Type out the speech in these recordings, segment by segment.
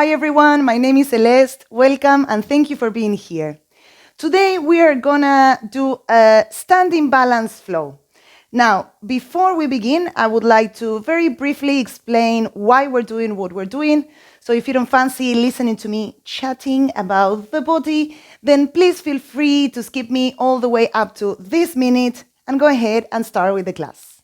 Hi everyone, my name is Celeste. Welcome and thank you for being here. Today we are gonna do a standing balance flow. Now, before we begin, I would like to very briefly explain why we're doing what we're doing. So if you don't fancy listening to me chatting about the body, then please feel free to skip me all the way up to this minute and go ahead and start with the class.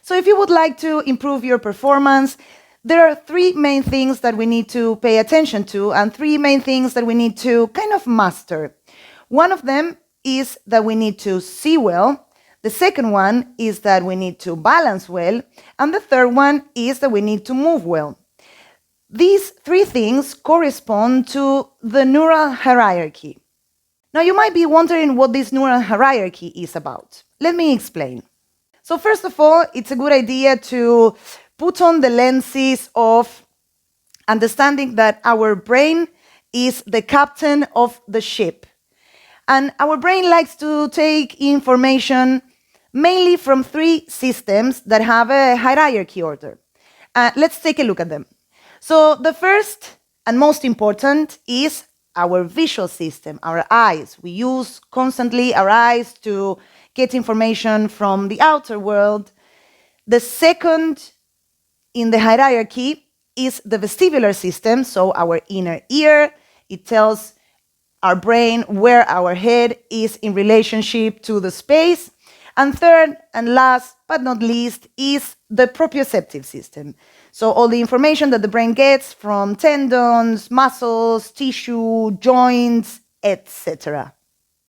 So if you would like to improve your performance, there are three main things that we need to pay attention to and three main things that we need to kind of master. One of them is that we need to see well. The second one is that we need to balance well. And the third one is that we need to move well. These three things correspond to the neural hierarchy. Now you might be wondering what this neural hierarchy is about. Let me explain. So first of all, it's a good idea to put on the lenses of understanding that our brain is the captain of the ship. And our brain likes to take information mainly from three systems that have a hierarchy order. Let's take a look at them. So the first and most important is our visual system, our eyes. We use constantly our eyes to get information from the outer world. The second in the hierarchy is the vestibular system, so our inner ear. It tells our brain where our head is in relationship to the space. And third and last but not least is the proprioceptive system. So all the information that the brain gets from tendons, muscles, tissue, joints, etc.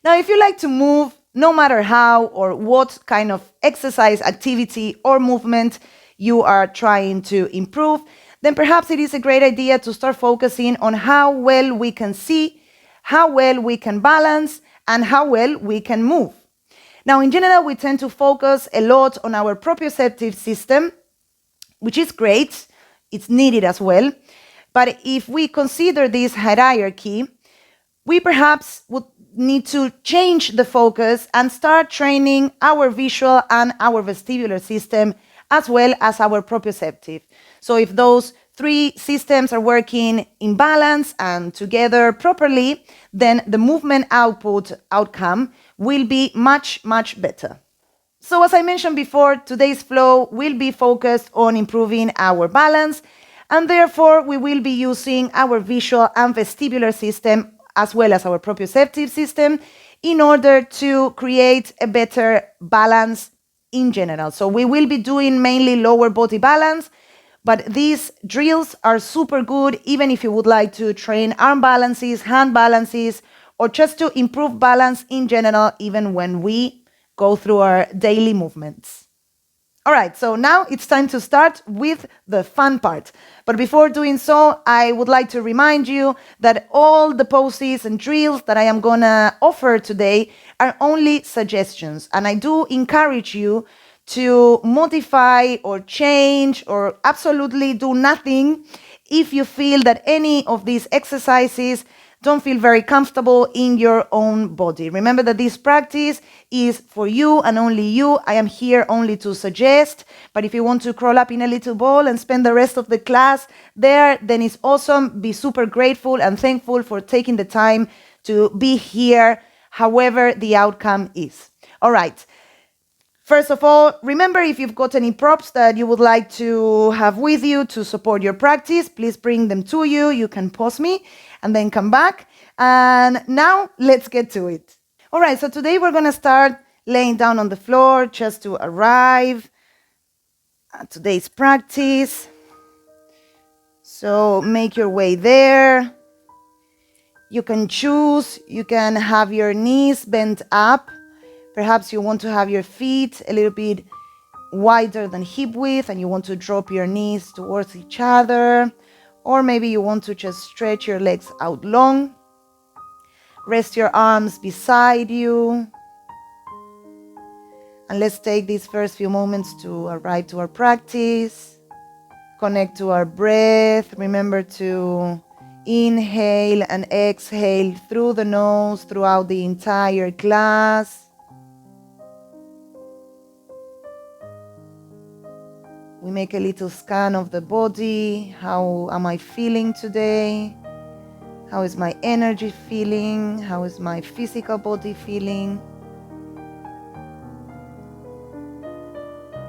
Now, if you like to move, no matter how or what kind of exercise, activity, or movement you are trying to improve, then perhaps it is a great idea to start focusing on how well we can see, how well we can balance, and how well we can move. Now, in general, we tend to focus a lot on our proprioceptive system, which is great. It's needed as well. But if we consider this hierarchy, we perhaps would need to change the focus and start training our visual and our vestibular system as well as our proprioceptive. So if those three systems are working in balance and together properly, then the movement outcome will be much, much better. So as I mentioned before, today's flow will be focused on improving our balance, and therefore we will be using our visual and vestibular system as well as our proprioceptive system in order to create a better balance in general. So we will be doing mainly lower body balance, but these drills are super good even if you would like to train arm balances, hand balances, or just to improve balance in general even when we go through our daily movements. All right, so now it's time to start with the fun part. But before doing so, I would like to remind you that all the poses and drills that I am gonna offer today are only suggestions. And I do encourage you to modify or change or absolutely do nothing if you feel that any of these exercises don't feel very comfortable in your own body. Remember that this practice is for you and only you. I am here only to suggest, but if you want to crawl up in a little ball and spend the rest of the class there, then it's awesome. Be super grateful and thankful for taking the time to be here, however the outcome is. All right. First of all, remember if you've got any props that you would like to have with you to support your practice, please bring them to you. You can pause me and then come back. And now let's get to it. All right, so today we're going to start laying down on the floor just to arrive at today's practice. So make your way there. You can choose, you can have your knees bent up. Perhaps you want to have your feet a little bit wider than hip width and you want to drop your knees towards each other. Or maybe you want to just stretch your legs out long. Rest your arms beside you. And let's take these first few moments to arrive to our practice. Connect to our breath. Remember to inhale and exhale through the nose throughout the entire class. We make a little scan of the body. How am I feeling today? How is my energy feeling? How is my physical body feeling?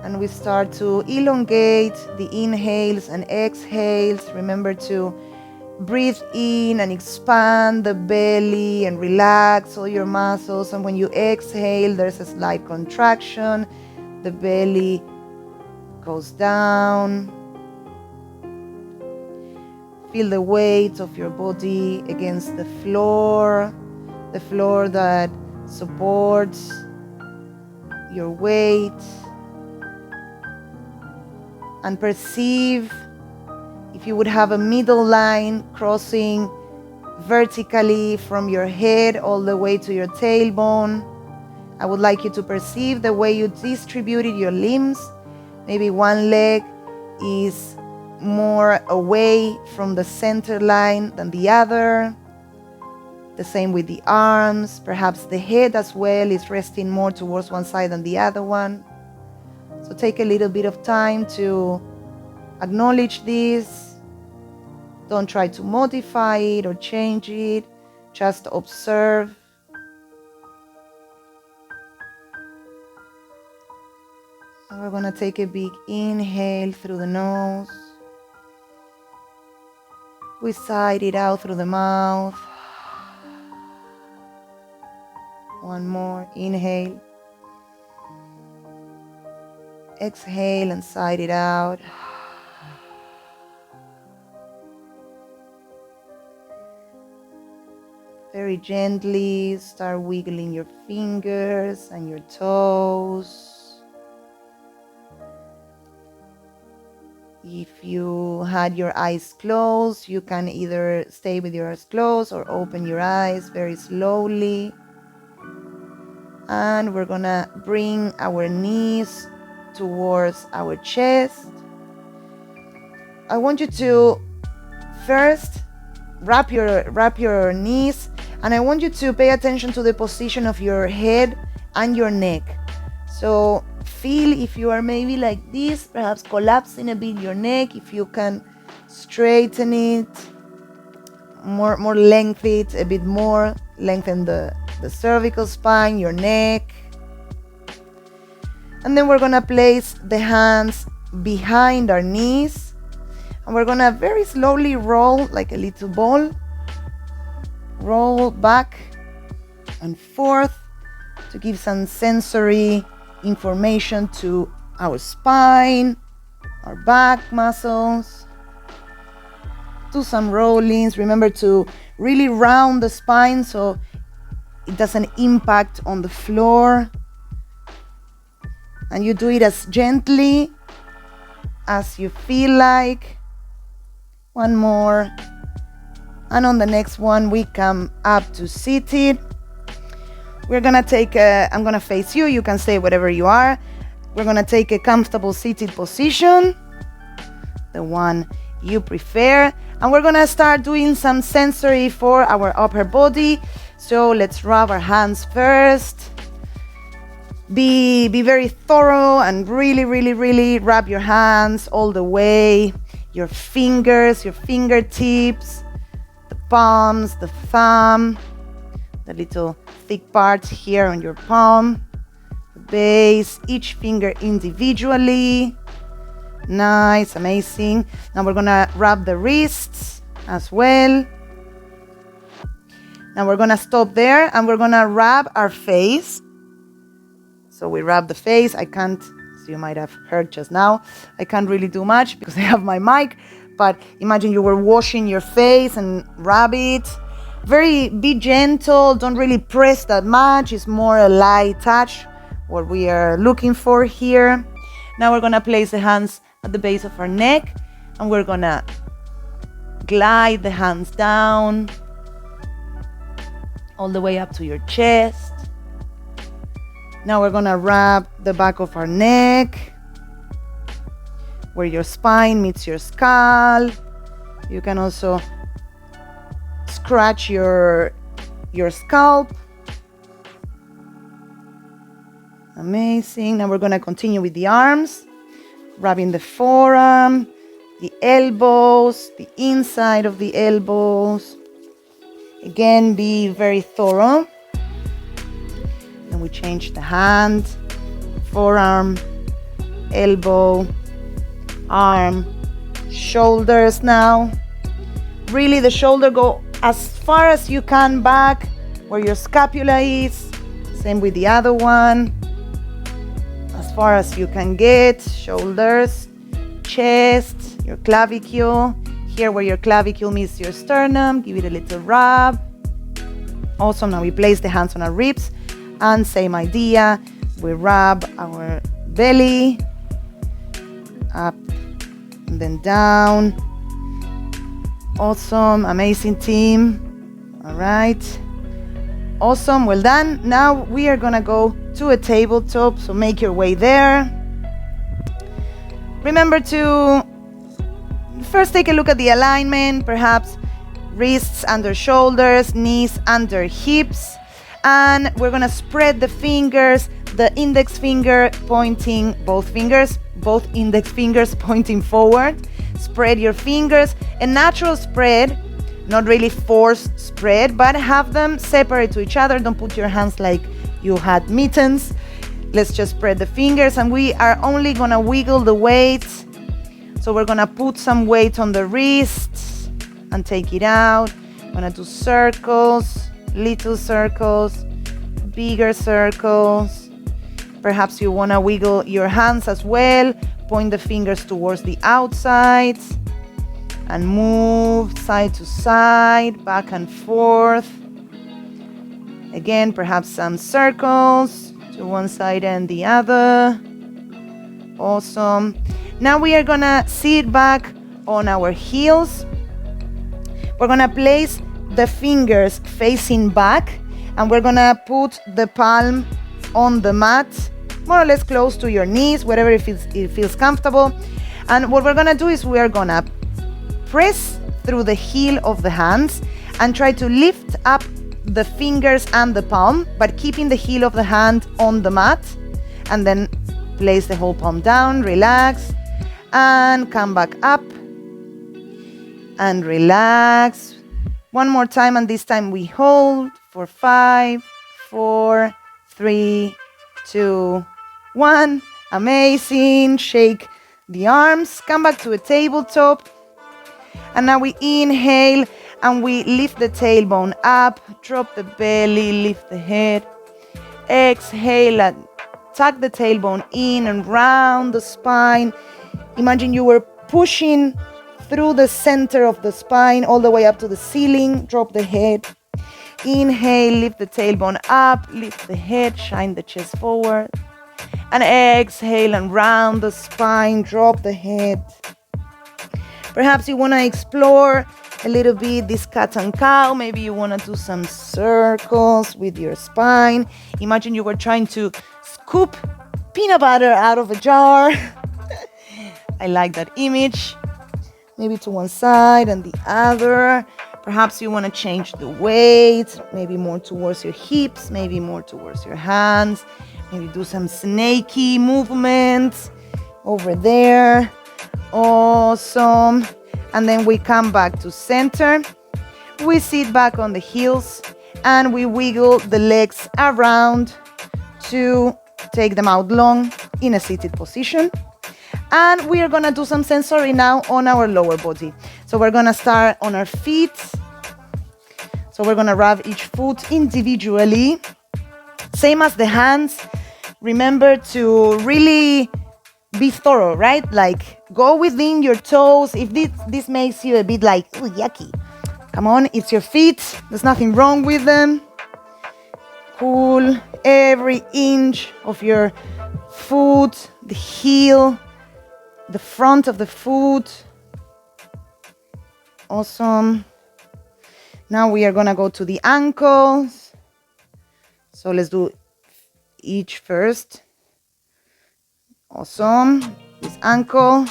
And we start to elongate the inhales and exhales. Remember to breathe in and expand the belly and relax all your muscles. And when you exhale, there's a slight contraction. The belly goes down. Feel the weight of your body against the floor that supports your weight. And perceive if you would have a middle line crossing vertically from your head all the way to your tailbone. I would like you to perceive the way you distributed your limbs. Maybe one leg is more away from the center line than the other. The same with the arms. Perhaps the head as well is resting more towards one side than the other one. So take a little bit of time to acknowledge this. Don't try to modify it or change it. Just observe. And we're going to take a big inhale through the nose. We sigh it out through the mouth. One more. Inhale. Exhale and sigh it out. Very gently start wiggling your fingers and your toes. If you had your eyes closed, you can either stay with your eyes closed or open your eyes very slowly. And we're gonna bring our knees towards our chest. I want you to first wrap your knees, and I want you to pay attention to the position of your head and your neck. So feel if you are maybe like this, perhaps collapsing a bit your neck. If you can straighten it, more lengthen it a bit more, lengthen the cervical spine, your neck. And then we're gonna place the hands behind our knees, and we're gonna very slowly roll like a little ball. Roll back and forth to give some sensory information to our spine, our back muscles. Do some rollings. Remember to really round the spine so it doesn't impact on the floor. And you do it as gently as you feel like. One more. And on the next one, we come up to seated. We're gonna take I'm gonna face you. You can stay whatever you are. We're gonna take a comfortable seated position, the one you prefer. And we're gonna start doing some sensory for our upper body. So let's rub our hands first. Be very thorough and really wrap your hands all the way. Your fingers, your fingertips, the palms, the thumb, the little thick parts here on your palm, the base, each finger individually. Nice, amazing. Now we're gonna rub the wrists as well. Now we're gonna stop there and we're gonna rub our face. So we rub the face. I can't, as you might have heard just now, I can't really do much because I have my mic, but imagine you were washing your face and rub it. Be gentle, don't really press that much. It's more a light touch, what we are looking for here. Now we're gonna place the hands at the base of our neck and we're gonna glide the hands down all the way up to your chest. Now we're gonna rub the back of our neck where your spine meets your skull. You can also scratch your scalp. Amazing. Now we're gonna continue with the arms. rubbing the forearm, the elbows, the inside of the elbows. Again, be very thorough. And we change the hand, forearm, elbow, arm, shoulders now. Really, the shoulder go as far as you can back where your scapula is. Same with the other one. As far as you can get, shoulders, chest, your clavicle. Here where your clavicle meets your sternum, give it a little rub. Also, now we place the hands on our ribs, and same idea. We rub our belly, up and then down. Awesome, amazing team. All right. Awesome, well done. Now we are gonna go to a tabletop, so make your way there. Remember to first take a look at the alignment, perhaps wrists under shoulders, knees under hips, and we're gonna spread the fingers, the index finger pointing, both index fingers pointing forward. Spread your fingers, a natural spread, not really forced spread, but have them separate to each other. Don't put your hands like you had mittens. Let's just spread the fingers, and we are only gonna wiggle the weight. So we're gonna put some weight on the wrists and take it out. I'm gonna do circles, little circles, bigger circles. Perhaps you wanna wiggle your hands as well. Point the fingers towards the outside and move side to side, back and forth. Again, perhaps some circles to one side and the other. Awesome. Now we are gonna sit back on our heels. We're gonna place the fingers facing back, and we're gonna put the palm on the mat, more or less close to your knees, wherever it feels comfortable. And what we're gonna do is we are gonna press through the heel of the hands and try to lift up the fingers and the palm, but keeping the heel of the hand on the mat, and then place the whole palm down, relax, and come back up and relax. One more time, and this time we hold for 5, 4, 3, 2, 1. Amazing. Shake the arms, come back to a tabletop. And now we inhale and we lift the tailbone up, drop the belly, lift the head. Exhale and tuck the tailbone in and round the spine. Imagine you were pushing through the center of the spine all the way up to the ceiling. Drop the head. Inhale, lift the tailbone up, lift the head, shine the chest forward. And exhale and round the spine, drop the head. Perhaps you want to explore a little bit this cat and cow. Maybe you want to do some circles with your spine. Imagine you were trying to scoop peanut butter out of a jar. I like that image. Maybe to one side and the other. Perhaps you want to change the weight, maybe more towards your hips, maybe more towards your hands. Maybe do some snaky movements over there. Awesome. And then we come back to center. We sit back on the heels and we wiggle the legs around to take them out long in a seated position. And we are going to do some sensory now on our lower body. So we're going to start on our feet. So we're going to rub each foot individually. Same as the hands. Remember to really be thorough, right? Like go within your toes. If this makes you a bit like, ooh, yucky. Come on, it's your feet. There's nothing wrong with them. Cool. Every inch of your foot, the heel, the front of the foot. Awesome. Now we are gonna go to the ankles. So let's do each first. Awesome. This ankle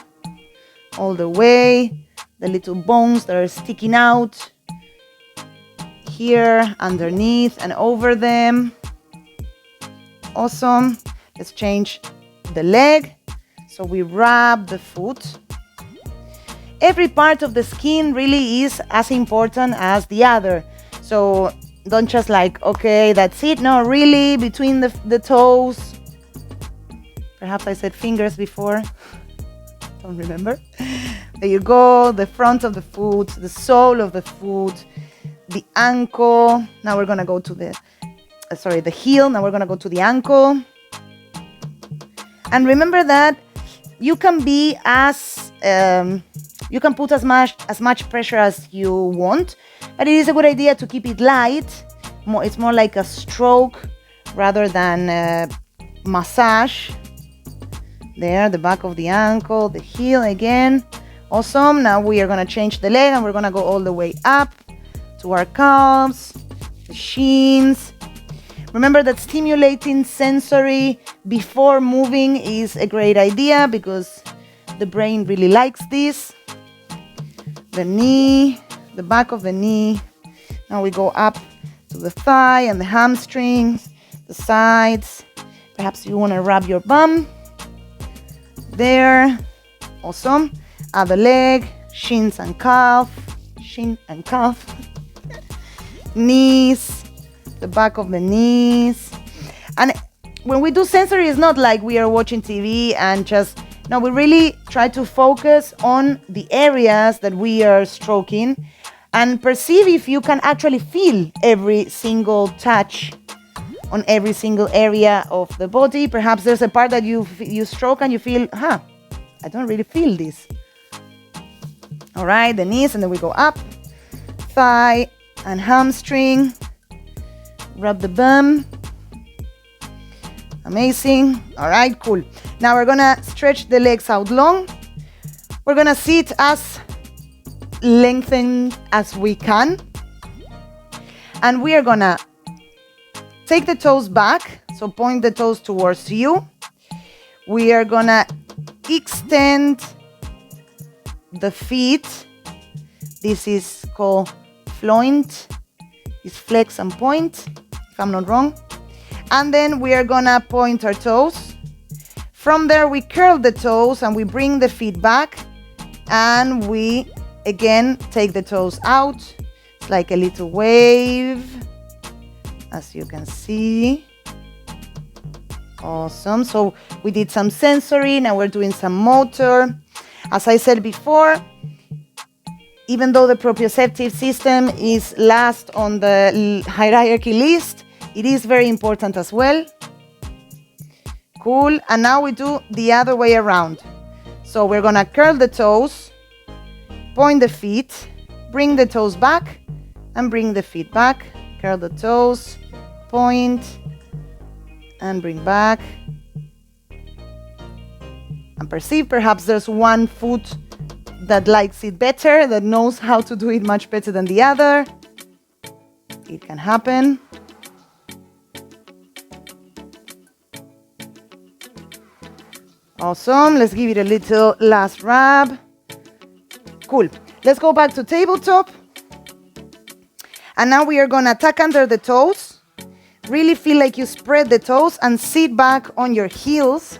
all the way. The little bones that are sticking out here, underneath and over them. Awesome. Let's change the leg. So we rub the foot. Every part of the skin really is as important as the other. So don't just like, okay, that's it. No, really, between the toes. Perhaps I said fingers before. Don't remember. There you go. The front of the foot, the sole of the foot, the ankle. Now we're going to go to the heel. Now we're going to go to the ankle. And remember that you can be you can put as much pressure as you want, but it is a good idea to keep it light. It's more like a stroke rather than massage. There, the back of the ankle, the heel again. Awesome. Now we are going to change the leg and we're going to go all the way up to our calves, the shins. Remember that stimulating sensory before moving is a great idea because the brain really likes this. The knee, the back of the knee. Now we go up to the thigh and the hamstrings, the sides. Perhaps you want to rub your bum. There. Awesome. Other leg, shins and calf. Shin and calf. Knees, the back of the knees. And when we do sensory, it's not like we are watching TV and just... No, we really try to focus on the areas that we are stroking and perceive if you can actually feel every single touch on every single area of the body. Perhaps there's a part that you stroke and you feel, I don't really feel this. All right, the knees, and then we go up, thigh and hamstring, rub the bum. Amazing. All right, cool. Now we're gonna stretch the legs out long. We're gonna sit as lengthened as we can. And we are gonna take the toes back, so point the toes towards you. We are gonna extend the feet. This is called floint. It's flex and point, if I'm not wrong. And then we are gonna point our toes. From there, we curl the toes and we bring the feet back. And we, again, take the toes out. It's like a little wave, as you can see. Awesome. So we did some sensory, now we're doing some motor. As I said before, even though the proprioceptive system is last on the hierarchy list, it is very important as well. Cool. And now we do the other way around. So we're going to curl the toes, point the feet, bring the toes back, and bring the feet back. Curl the toes, point, and bring back. And perceive perhaps there's one foot that likes it better, that knows how to do it much better than the other. It can happen. Awesome. Let's give it a little last rub. Cool. Let's go back to tabletop. And now we are going to tuck under the toes. Really feel like you spread the toes and sit back on your heels.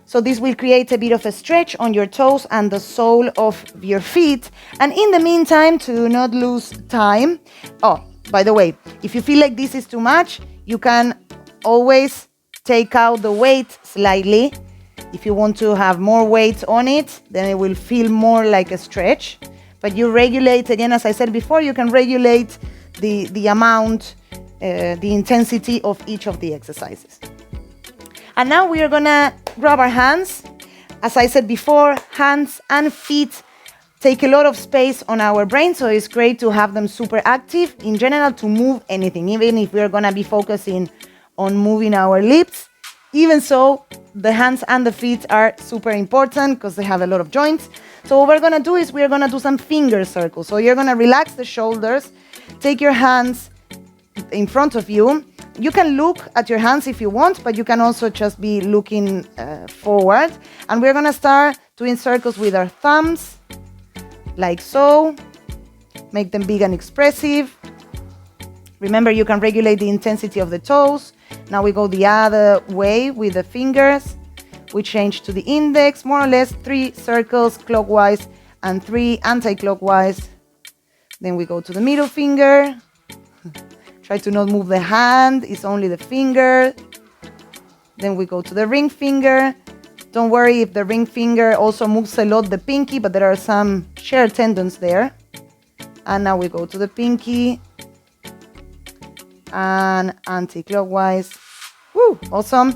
So this will create a bit of a stretch on your toes and the sole of your feet. And in the meantime, to not lose time. Oh, by the way, if you feel like this is too much, you can always take out the weight slightly. If you want to have more weight on it, then it will feel more like a stretch. But you regulate, again, as I said before, you can regulate the amount, the intensity of each of the exercises. And now we are gonna grab our hands. As I said before, hands and feet take a lot of space on our brain, so it's great to have them super active in general to move anything, even if we're gonna be focusing on moving our lips. Even so, the hands and the feet are super important because they have a lot of joints. So what we're gonna do is we're gonna do some finger circles. So you're gonna relax the shoulders, take your hands in front of you. You can look at your hands if you want, but you can also just be looking forward. And we're gonna start doing circles with our thumbs, like so. Make them big and expressive. Remember, you can regulate the intensity of the toes. Now we go the other way with the fingers. we change to the index, more or less 3 circles clockwise and 3 anti-clockwise. Then we go to the middle finger. Try to not move the hand, it's only the finger. Then we go to the ring finger. Don't worry if the ring finger also moves a lot the pinky, but there are some shared tendons there. And now we go to the pinky and anti-clockwise. Woo, awesome.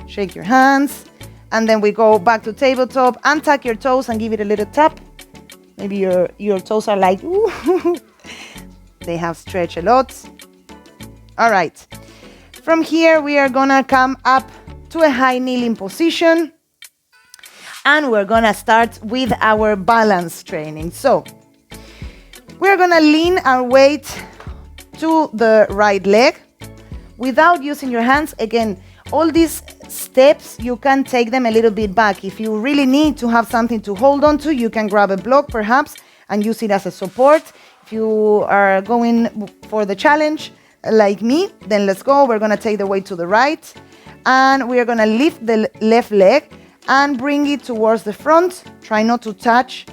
Shake your hands. And then we go back to tabletop, untuck your toes and give it a little tap. Maybe your toes are like, ooh. They have stretched a lot. All right. From here, we are gonna come up to a high kneeling position. And we're gonna start with our balance training. So, we're gonna lean our weight to the right leg without using your hands. Again, all these steps, you can take them a little bit back. If you really need to have something to hold on to, you can grab a block perhaps and use it as a support. If you are going for the challenge like me, then let's go. We're gonna take the weight to the right and we are gonna lift the left leg and bring it towards the front. Try not to touch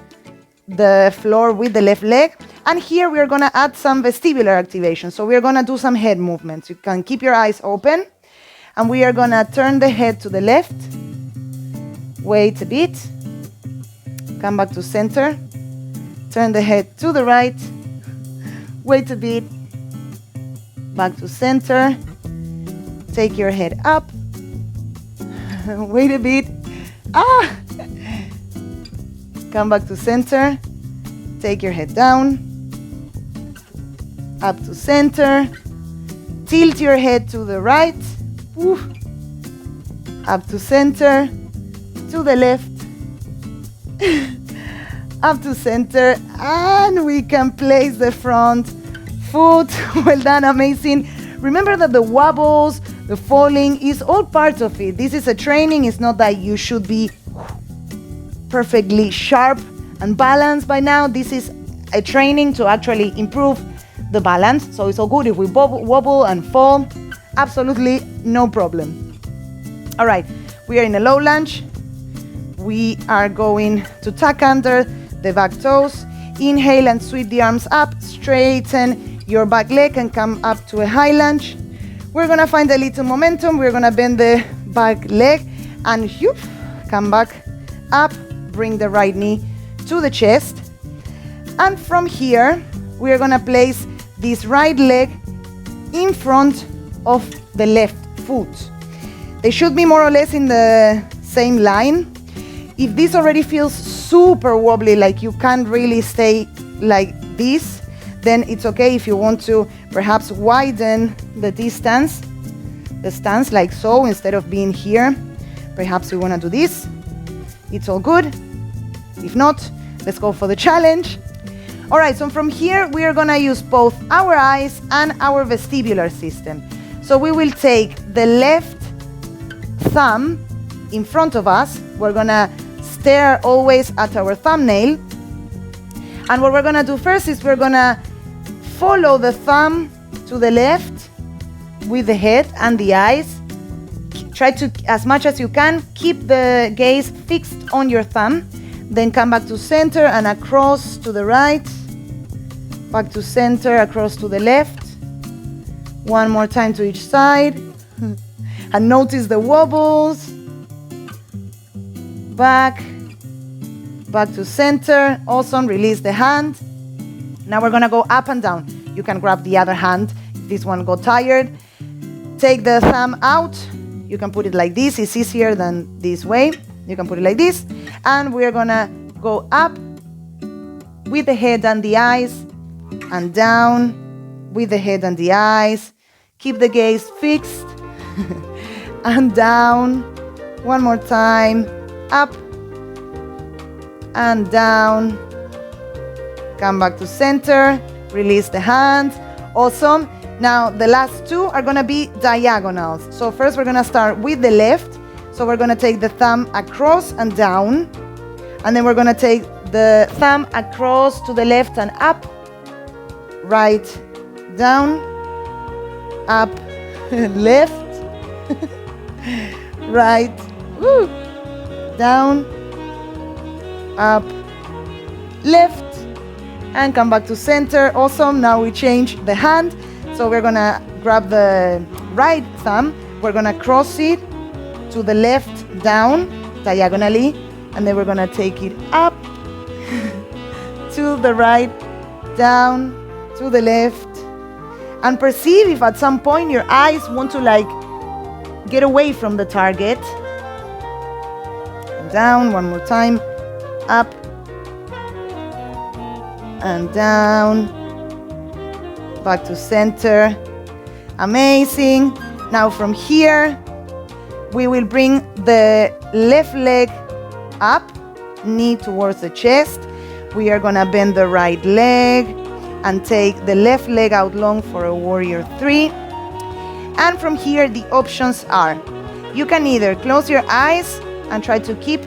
the floor with the left leg. And here we are gonna add some vestibular activation. So we are gonna do some head movements. You can keep your eyes open. And we are gonna turn the head to the left, wait a bit, come back to center, turn the head to the right, wait a bit, back to center, take your head up, wait a bit, come back to center, take your head down, up to center, tilt your head to the right, woo. Up to center, to the left, up to center, and we can place the front foot. Well done, amazing. Remember that the wobbles, the falling is all part of it. This is a training. It's not that you should be perfectly sharp and balanced by now. This is a training to actually improve the balance. So it's all good if we wobble and fall. Absolutely no problem. All right, we are in a low lunge. We are going to tuck under the back toes. Inhale and sweep the arms up. Straighten your back leg and come up to a high lunge. We're gonna find a little momentum. We're gonna bend the back leg and whoop, come back up. Bring the right knee to the chest. And from here, we're gonna place this right leg in front of the left foot. They should be more or less in the same line. If this already feels super wobbly, like you can't really stay like this, then it's okay if you want to perhaps widen the distance, the stance like so, instead of being here. Perhaps we want to do this. It's all good. If not, let's go for the challenge. All right, so from here, we are gonna use both our eyes and our vestibular system. So we will take the left thumb in front of us. We're gonna stare always at our thumbnail. And what we're gonna do first is we're gonna follow the thumb to the left with the head and the eyes. Try to, as much as you can, keep the gaze fixed on your thumb. Then come back to center and across to the right. Back to center, across to the left. One more time to each side. And notice the wobbles. Back to center. Awesome, release the hand. Now we're gonna go up and down. You can grab the other hand if this one got tired. Take the thumb out. You can put it like this, it's easier than this way. You can put it like this. And we're gonna go up with the head and the eyes, and down with the head and the eyes. Keep the gaze fixed. And down. One more time. Up and down. Come back to center. Release the hand. Awesome. Now the last two are gonna be diagonals. So first we're gonna start with the left. So we're gonna take the thumb across and down. And then we're gonna take the thumb across to the left and up. Right, down, up, left, right, Woo. Down, up, left, and come back to center. Awesome. Now we change the hand. So we're gonna grab the right thumb. We're gonna cross it to the left, down, diagonally, and then we're gonna take it up to the right, down, to the left, and perceive if at some point your eyes want to like get away from the target. Down, one more time, up, and down, back to center. Amazing. Now from here, we will bring the left leg up, knee towards the chest. We are gonna bend the right leg and take the left leg out long for a warrior 3. And from here, the options are, you can either close your eyes and try to keep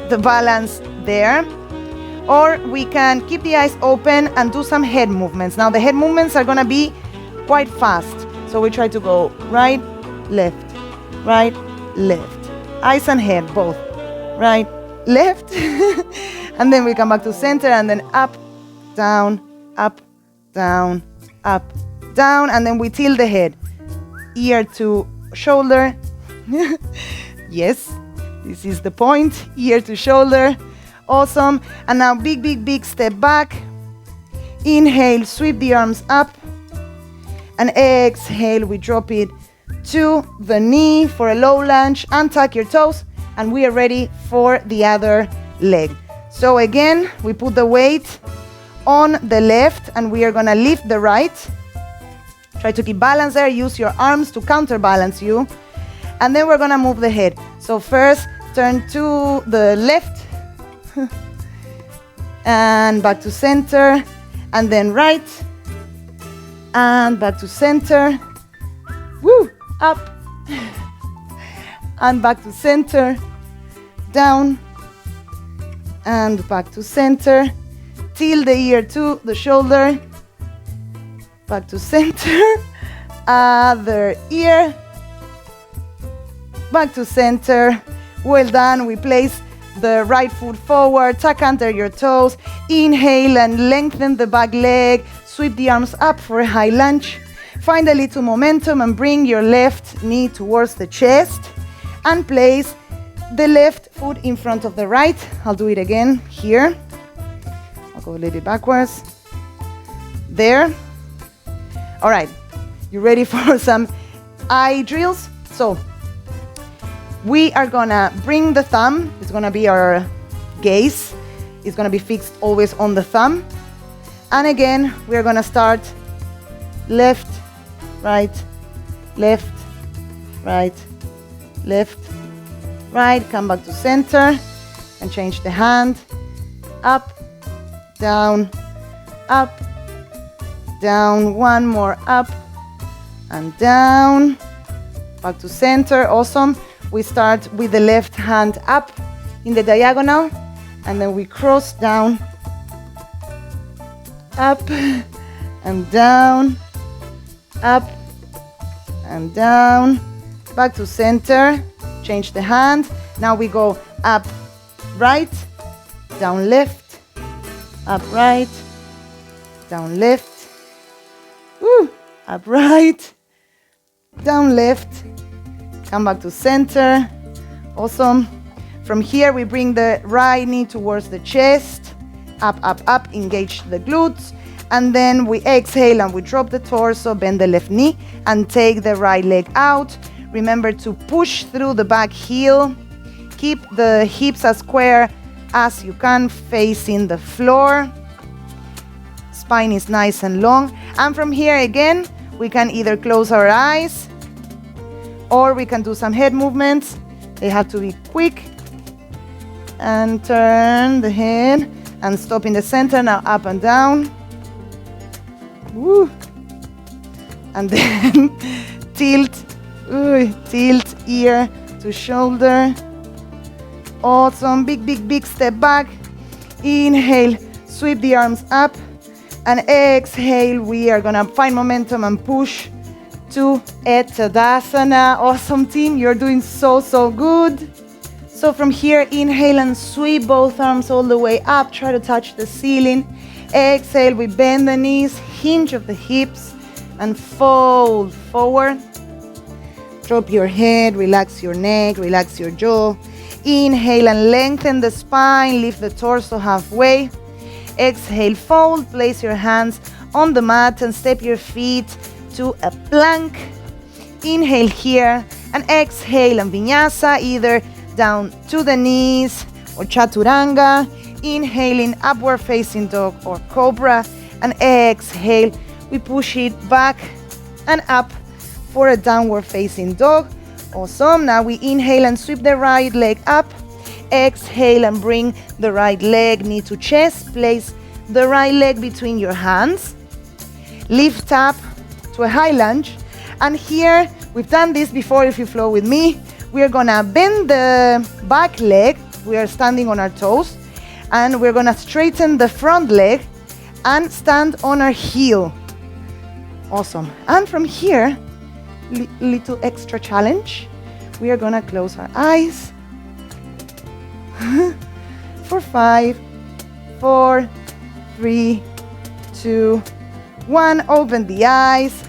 the balance there, or we can keep the eyes open and do some head movements. Now the head movements are gonna be quite fast. So we try to go right, left, eyes and head both, right, left, and then we come back to center, and then up, down, up, down, up, down, and then we tilt the head, ear to shoulder. Yes, this is the point, ear to shoulder. Awesome. And now big step back. Inhale, sweep the arms up, and exhale, we drop it to the knee for a low lunge. Untuck your toes, and we are ready for the other leg. So again, we put the weight on the left, and we are gonna lift the right. Try to keep balance there. Use your arms to counterbalance you. And then we're gonna move the head. So first, turn to the left, and back to center, and then right, and back to center. Woo! Up, and back to center, down, and back to center. Tilt the ear to the shoulder, back to center, other ear, back to center. Well done. We place the right foot forward, tuck under your toes, inhale and lengthen the back leg, sweep the arms up for a high lunge. Find a little momentum and bring your left knee towards the chest, and place the left foot in front of the right. I'll do it again here. I'll go a little bit backwards. There. All right, you ready for some eye drills? So we are gonna bring the thumb. It's gonna be our gaze. It's gonna be fixed always on the thumb. And again, we're gonna start left, right, left, right, left, right. Come back to center and change the hand. Up, down, up, down. One more, up and down. Back to center. Awesome. We start with the left hand up in the diagonal, and then we cross down, up and down, up and down, back to center, change the hand. Now we go up, right, down left, up right, down left, woo, up right, down left, come back to center. Awesome. From here we bring the right knee towards the chest, up, up, up, engage the glutes, and then we exhale and we drop the torso, bend the left knee, and take the right leg out. Remember to push through the back heel. Keep the hips as square as you can, facing the floor. Spine is nice and long. And from here again, we can either close our eyes or we can do some head movements. They have to be quick. And turn the head and stop in the center. Now up and down. Woo. And then tilt, tilt ear to shoulder. Awesome. Big, big, big step back. Inhale, sweep the arms up. And exhale, we are gonna find momentum and push to Tadasana. Awesome, team. You're doing so, so good. So from here, inhale and sweep both arms all the way up. Try to touch the ceiling. Exhale, we bend the knees, hinge of the hips, and fold forward. Drop your head, relax your neck, relax your jaw. Inhale and lengthen the spine, lift the torso halfway. Exhale, fold, place your hands on the mat and step your feet to a plank. Inhale here and exhale and vinyasa, either down to the knees or chaturanga. Inhaling, upward facing dog or cobra, and exhale, we push it back and up for a downward facing dog. Awesome. Now we inhale and sweep the right leg up. Exhale and bring the right leg knee to chest. Place the right leg between your hands. Lift up to a high lunge. And here, we've done this before if you flow with me. We are gonna bend the back leg. We are standing on our toes. And we're gonna straighten the front leg and stand on our heel. Awesome. And from here, little extra challenge. We are gonna close our eyes for 5, 4, 3, 2, 1. Open the eyes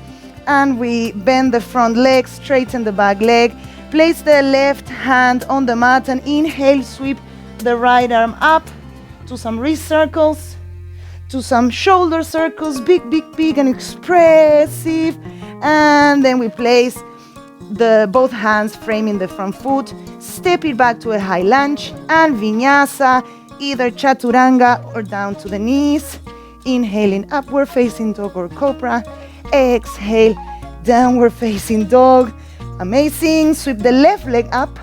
and we bend the front leg, straighten the back leg. Place the left hand on the mat and inhale, sweep the right arm up to some wrist circles, to some shoulder circles, big, big, big and expressive. And then we place both hands framing the front foot, step it back to a high lunge and vinyasa, either chaturanga or down to the knees. Inhaling, upward facing dog or cobra. Exhale, downward facing dog. Amazing. Sweep the left leg up.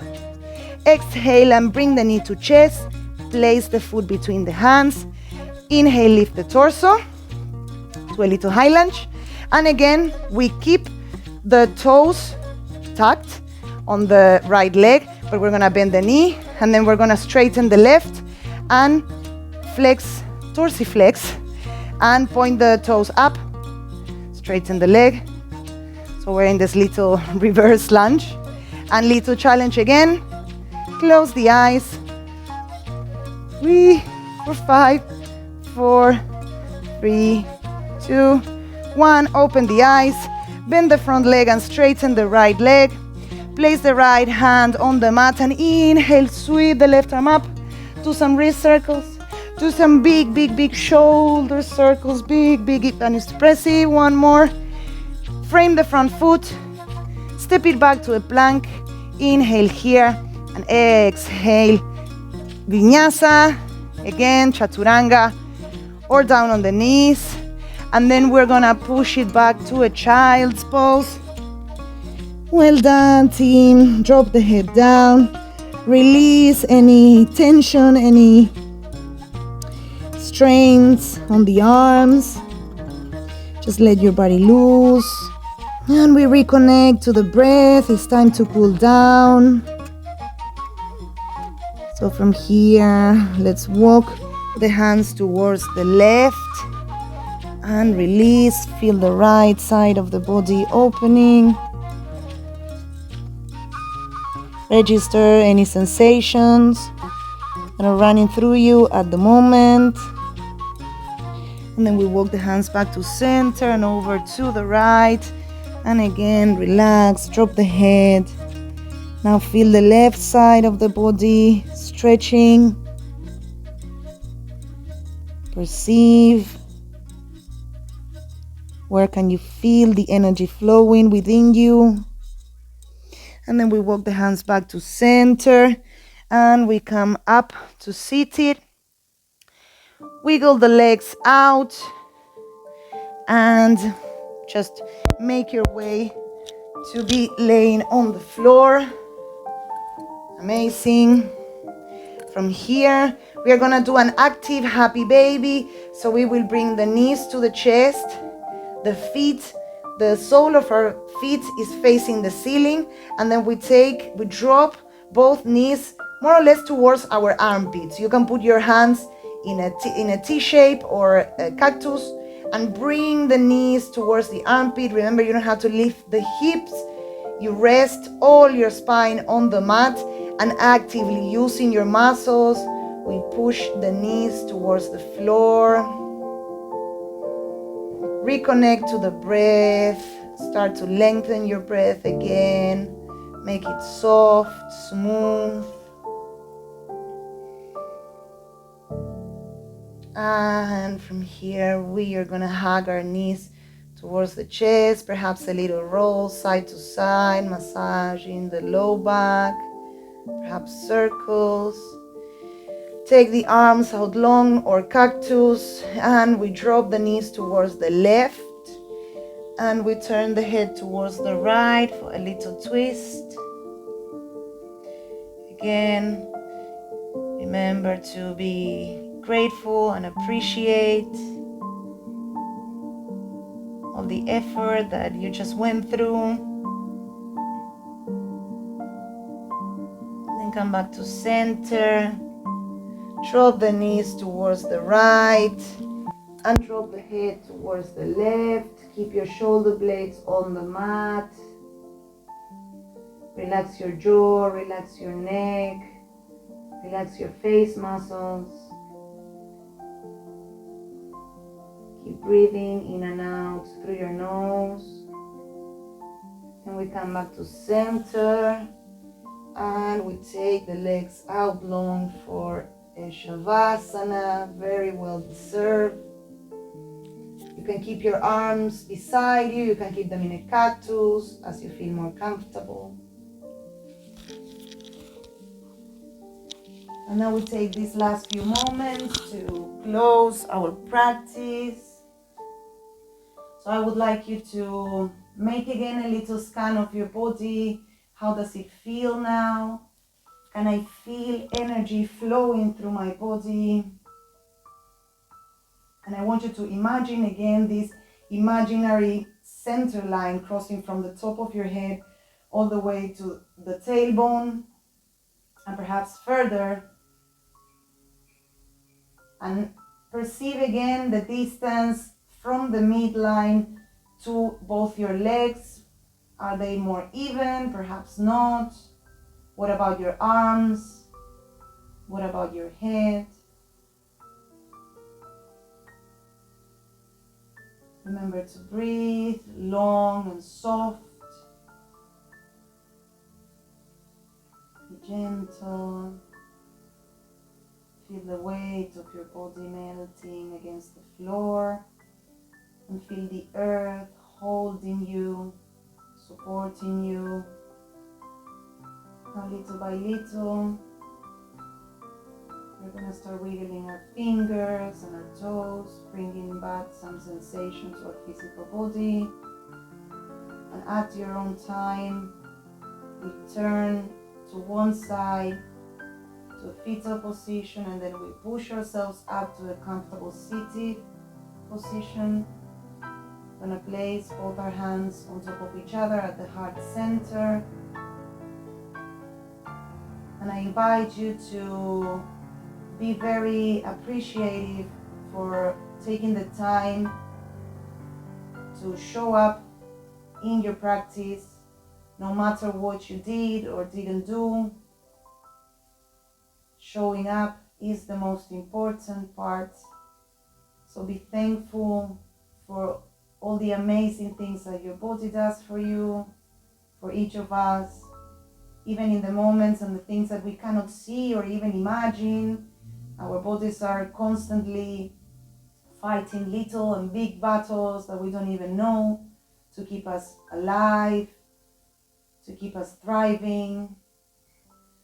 Exhale and bring the knee to chest. Place the foot between the hands. Inhale, lift the torso to a little high lunge. And again, we keep the toes tucked on the right leg, but we're gonna bend the knee and then we're gonna straighten the left and flex, dorsiflex, and point the toes up, straighten the leg. So we're in this little reverse lunge. And little challenge again. Close the eyes. 3, 5, 4, 3, 2, 1. Open the eyes. Bend the front leg and straighten the right leg. Place the right hand on the mat and inhale, sweep the left arm up. Do some wrist circles. Do some big, big, big shoulder circles. Big, big and expressive. One more. Frame the front foot. Step it back to a plank. Inhale here and exhale. Vinyasa. Again, chaturanga or down on the knees. And then we're gonna push it back to a child's pose. Well done, team. Drop the head down. Release any tension, any strains on the arms. Just let your body loose. And we reconnect to the breath. It's time to cool down. So from here, let's walk the hands towards the left and release. Feel the right side of the body opening. Register any sensations that are running through you at the moment. And then we walk the hands back to center and over to the right. And again, relax, drop the head. Now feel the left side of the body stretching. Perceive. Where can you feel the energy flowing within you? And then we walk the hands back to center and we come up to seated. Wiggle the legs out and just make your way to be laying on the floor. Amazing. From here, we are gonna do an active happy baby. So we will bring the knees to the chest, the feet, the sole of our feet is facing the ceiling, and then we drop both knees more or less towards our armpits. You can put your hands in a T shape or a cactus, And bring the knees towards the armpit. Remember, you don't have to lift the hips. You rest all your spine on the mat, and actively using your muscles, we push the knees towards the floor. Reconnect to the breath. Start to lengthen your breath again. Make it soft, smooth. And from here, we are going to hug our knees towards the chest, perhaps a little roll side to side, massaging the low back, perhaps circles. Take the arms out long or cactus, and we drop the knees towards the left, and we turn the head towards the right for a little twist. Again, remember to be grateful and appreciate all the effort that you just went through. Then come back to center. Drop the knees towards the right and drop the head towards the left. Keep your shoulder blades on the mat. Relax your jaw, relax your neck, relax your face muscles. Keep breathing in and out through your nose. And we come back to center, and we take the legs out long for a Shavasana, very well deserved. You can keep your arms beside you, you can keep them in a cactus as you feel more comfortable. And now we take these last few moments to close our practice. So I would like you to make again a little scan of your body. How does it feel now? Can I feel energy flowing through my body? And I want you to imagine again this imaginary center line crossing from the top of your head all the way to the tailbone, and perhaps further. And perceive again the distance from the midline to both your legs. Are they more even? Perhaps not. What about your arms? What about your head? Remember to breathe long and soft. Be gentle. Feel the weight of your body melting against the floor, and feel the earth holding you, supporting you. Now, little by little, we're going to start wiggling our fingers and our toes, bringing back some sensation to our physical body. And at your own time, we turn to one side, to a fetal position, and then we push ourselves up to a comfortable seated position. We're going to place both our hands on top of each other at the heart center. And I invite you to be very appreciative for taking the time to show up in your practice, no matter what you did or didn't do. Showing up is the most important part. So be thankful for all the amazing things that your body does for you, for each of us, even in the moments and the things that we cannot see or even imagine. Our bodies are constantly fighting little and big battles that we don't even know, to keep us alive, to keep us thriving.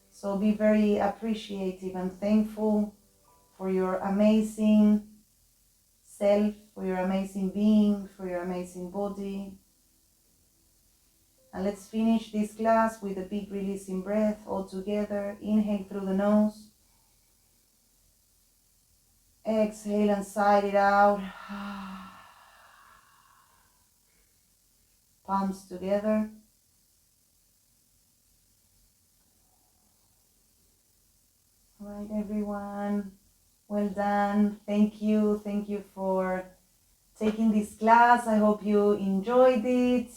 So be very appreciative and thankful for your amazing self, for your amazing being, for your amazing body. And let's finish this class with a big releasing breath all together. Inhale through the nose. Exhale and sigh it out. Palms together. All right, everyone. Well done. Thank you. Thank you for taking this class. I hope you enjoyed it.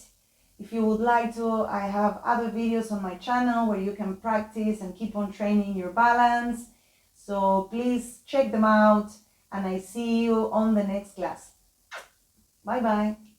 If you would like to, I have other videos on my channel where you can practice and keep on training your balance. So please check them out, and I see you on the next class. Bye bye.